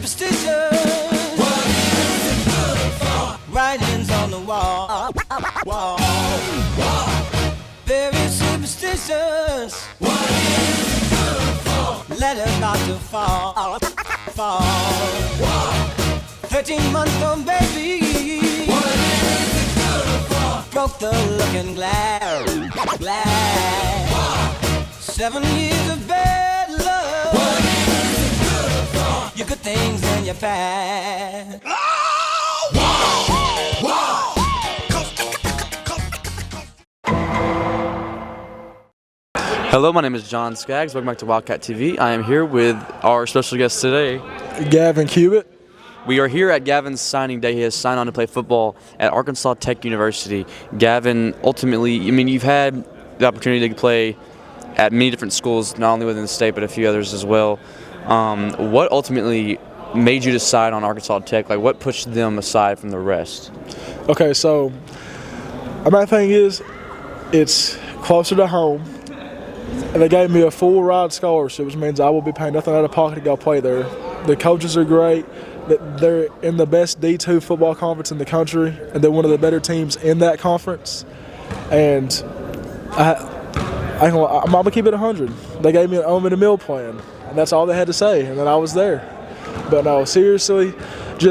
superstition. What is it good for? Writings on the wall. Very superstitious. What is it good for? Let it not to fall. 13-month-old baby. What is it good for? Broke the looking glass. 7 years of bad love. What is it good for? Your good things in your past. Hello, my name is John Skaggs. Welcome back to Wildcat TV. I am here with our special guest today, Gavin Cubit. We are here at Gavin's signing day. He has signed on to play football at Arkansas Tech University. Gavin, ultimately, you've had the opportunity to play at many different schools, not only within the state, but a few others as well. What ultimately made you decide on Arkansas Tech? Like, what pushed them aside from the rest? Okay, so my thing is, it's closer to home. And they gave me a full ride scholarship, which means I will be paying nothing out of pocket to go play there. The coaches are great. They're in the best D2 football conference in the country, and they're one of the better teams in that conference. And I'm going to keep it 100. They gave me an unlimited meal plan, and that's all they had to say, and then I was there. But no, seriously, I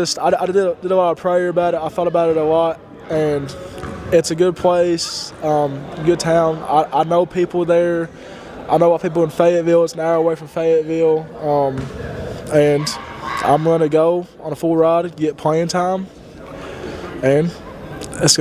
did a lot of prayer about it. I thought about it a lot, and it's a good place, good town. I know people there. I know people in Fayetteville. It's an hour away from Fayetteville, and I'm going to go on a full ride, get playing time, and it's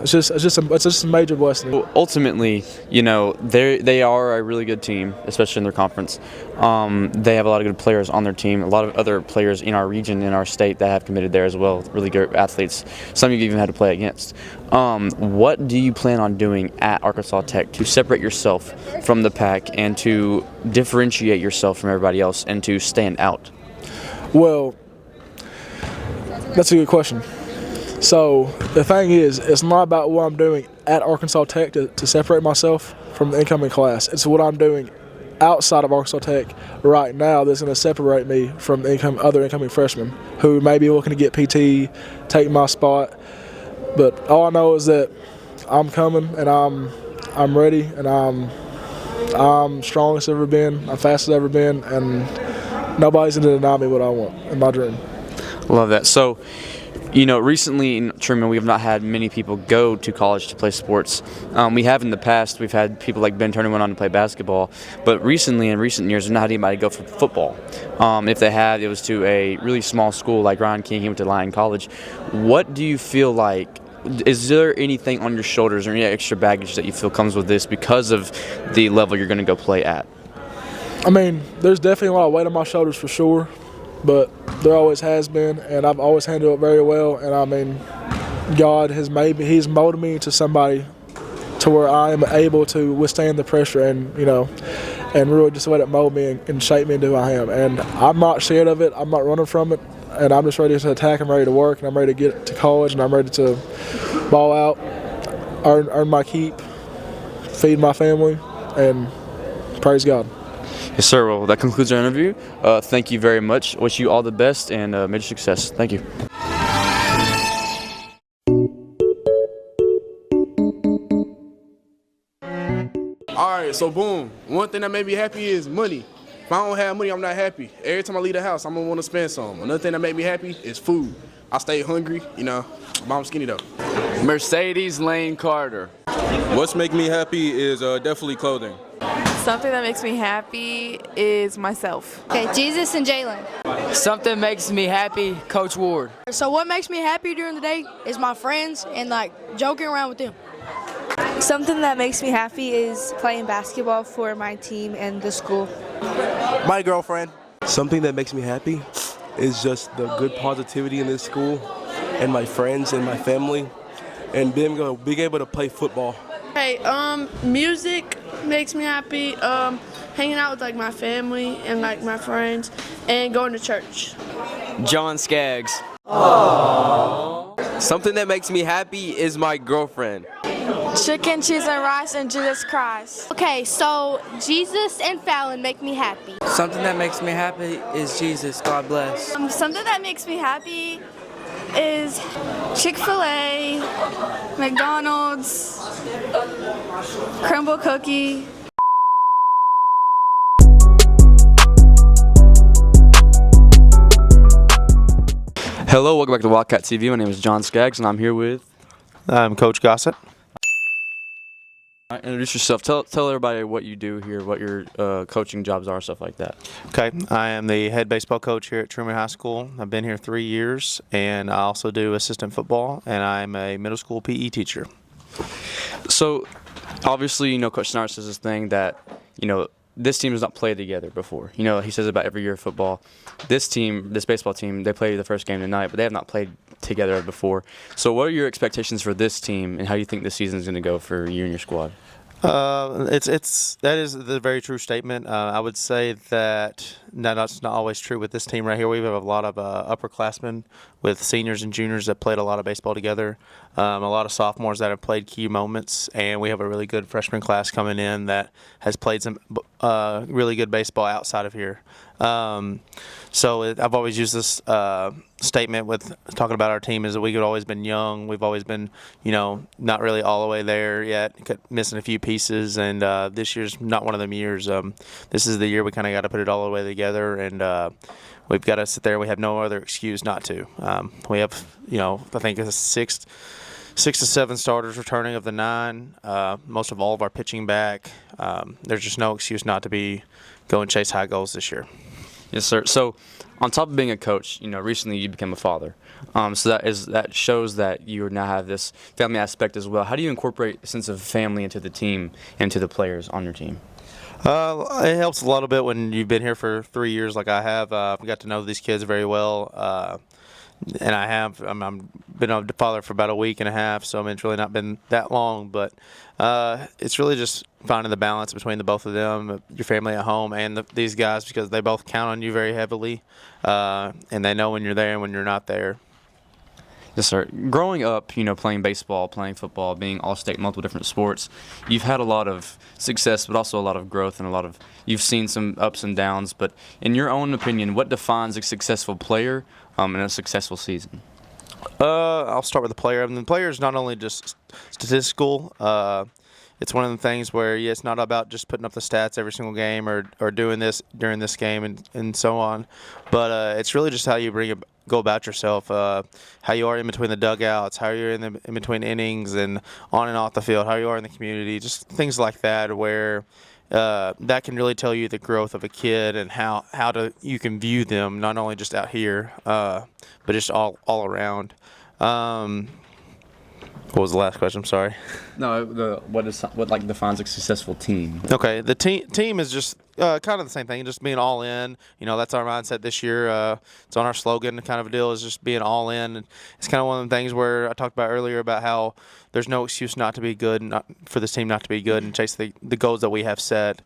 just a major blessing. Well, ultimately, they are a really good team, especially in their conference. They have a lot of good players on their team, a lot of other players in our region, in our state that have committed there as well, really good athletes. Some of you even had to play against. What do you plan on doing at Arkansas Tech to separate yourself from the pack and to differentiate yourself from everybody else and to stand out? Well, that's a good question. So the thing is, it's not about what I'm doing at Arkansas Tech to separate myself from the incoming class. It's what I'm doing outside of Arkansas Tech right now that's going to separate me from the other incoming freshmen who may be looking to get PT, take my spot. But all I know is that I'm coming and I'm ready and I'm strongest ever been, I'm fastest ever been, and nobody's going to deny me what I want in my dream. Love that. So, recently in Truman, we have not had many people go to college to play sports. We have in the past. We've had people like Ben Turner went on to play basketball. But recently, in recent years, we've not had anybody go for football. If they had, it was to a really small school like Ryan King. He went to Lyon College. What do you feel like? Is there anything on your shoulders or any extra baggage that you feel comes with this because of the level you're going to go play at? There's definitely a lot of weight on my shoulders for sure. But there always has been, and I've always handled it very well. And God has He's molded me into somebody to where I am able to withstand the pressure and really just let it mold me and shape me into who I am. And I'm not scared of it. I'm not running from it. And I'm just ready to attack. I'm ready to work, and I'm ready to get to college, and I'm ready to ball out, earn my keep, feed my family, and praise God. Yes, sir. Well, that concludes our interview. Thank you very much. Wish you all the best and major success. Thank you. All right, so boom. One thing that made me happy is money. If I don't have money, I'm not happy. Every time I leave the house, I'm going to want to spend some. Another thing that made me happy is food. I stay hungry, but I'm skinny though. Mercedes Lane Carter. What's making me happy is definitely clothing. Something that makes me happy is myself. Okay, Jesus and Jalen. Something makes me happy, Coach Ward. So what makes me happy during the day is my friends and joking around with them. Something that makes me happy is playing basketball for my team and the school. My girlfriend. Something that makes me happy is just the good positivity in this school and my friends and my family and being able to play football. Hey, music makes me happy. Hanging out with my family and my friends and going to church. John Skaggs. Aww. Something that makes me happy is my girlfriend. Chicken, cheese, and rice, and Jesus Christ. Okay, so Jesus and Fallon make me happy. Something that makes me happy is Jesus. God bless. Something that makes me happy is Chick-fil-A, McDonald's, crumble cookie. Hello, welcome back to Wildcat TV. My name is John Skaggs, and I'm here with... I'm Coach Gossett. All right, introduce yourself. Tell everybody what you do here, what your coaching jobs are, stuff like that. Okay, I am the head baseball coach here at Truman High School. I've been here 3 years, and I also do assistant football, and I'm a middle school PE teacher. So, obviously, Coach Snyder says this thing that, this team has not played together before. He says about every year of football. This baseball team, they played the first game tonight, but they have not played together before. So what are your expectations for this team, and how do you think this season is going to go for you and your squad? That is a very true statement. I would say that that's not always true with this team right here. We have a lot of upperclassmen with seniors and juniors that played a lot of baseball together. A lot of sophomores that have played key moments, and we have a really good freshman class coming in that has played some really good baseball outside of here. I've always used this statement with talking about our team is that we've always been young. We've always been, not really all the way there yet, missing a few pieces, and this year's not one of them years. This is the year we kind of got to put it all the way together, and we've got to sit there. We have no other excuse not to. We have, I think it's 6 to 7 starters returning of the 9. Most of all of our pitching back. There's just no excuse not to be go and chase high goals this year. Yes, sir. So, on top of being a coach, recently you became a father. So that shows that you now have this family aspect as well. How do you incorporate a sense of family into the team and to the players on your team? It helps a little bit when you've been here for 3 years like I have. I've got to know these kids very well. And I have. I'm been a father for about a week and a half, so it's really not been that long. But it's really just finding the balance between the both of them, your family at home, and these guys, because they both count on you very heavily, and they know when you're there and when you're not there. Yes, sir. Growing up, playing baseball, playing football, being all-state in multiple different sports, you've had a lot of success, but also a lot of growth and you've seen some ups and downs. But in your own opinion, what defines a successful player in a successful season? I'll start with the player. The player is not only just statistical. It's one of the things where, it's not about just putting up the stats every single game or doing this during this game and so on. But it's really just how you go about yourself, how you are in between the dugouts, how you're in between innings and on and off the field, how you are in the community, just things like that where that can really tell you the growth of a kid and how you can view them, not only just out here, but just all around. What was the last question? I'm sorry. No, what defines a successful team? Okay, the team is just kind of the same thing, just being all in. That's our mindset this year. It's on our slogan, kind of a deal, is just being all in. And it's kind of one of the things where I talked about earlier about how there's no excuse not to be good, for this team not to be good and chase the goals that we have set.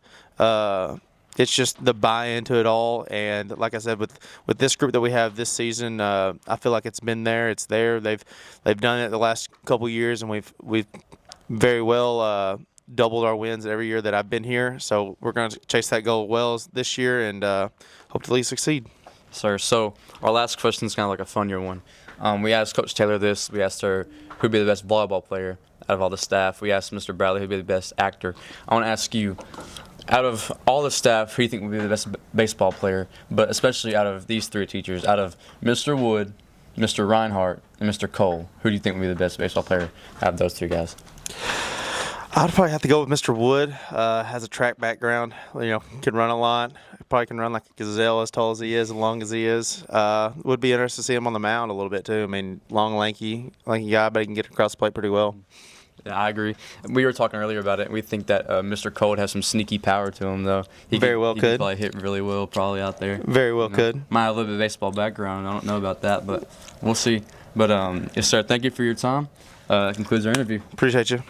It's just the buy-in to it all, and like I said, with this group that we have this season, I feel like it's been there. It's there. They've done it the last couple years, and we've very well doubled our wins every year that I've been here. So we're going to chase that goal well this year and hopefully succeed. Sir, so our last question is kind of like a funnier one. We asked Coach Taylor this. We asked her who'd be the best volleyball player out of all the staff. We asked Mr. Bradley who'd be the best actor. I want to ask you, out of all the staff, who do you think would be the best baseball player, but especially out of these 3 teachers, out of Mr. Wood, Mr. Reinhardt, and Mr. Cole, who do you think would be the best baseball player out of those 3 guys? I'd probably have to go with Mr. Wood. Has a track background, can run a lot. Probably can run like a gazelle, as tall as he is, as long as he is. Would be interested to see him on the mound a little bit too. Long, lanky guy, but he can get across the plate pretty well. Yeah, I agree. We were talking earlier about it. We think that Mr. Cole has some sneaky power to him, though. He could probably hit really well, probably out there. Very well could. Might have a little bit of baseball background. I don't know about that, but we'll see. But yes, sir. Thank you for your time. That concludes our interview. Appreciate you.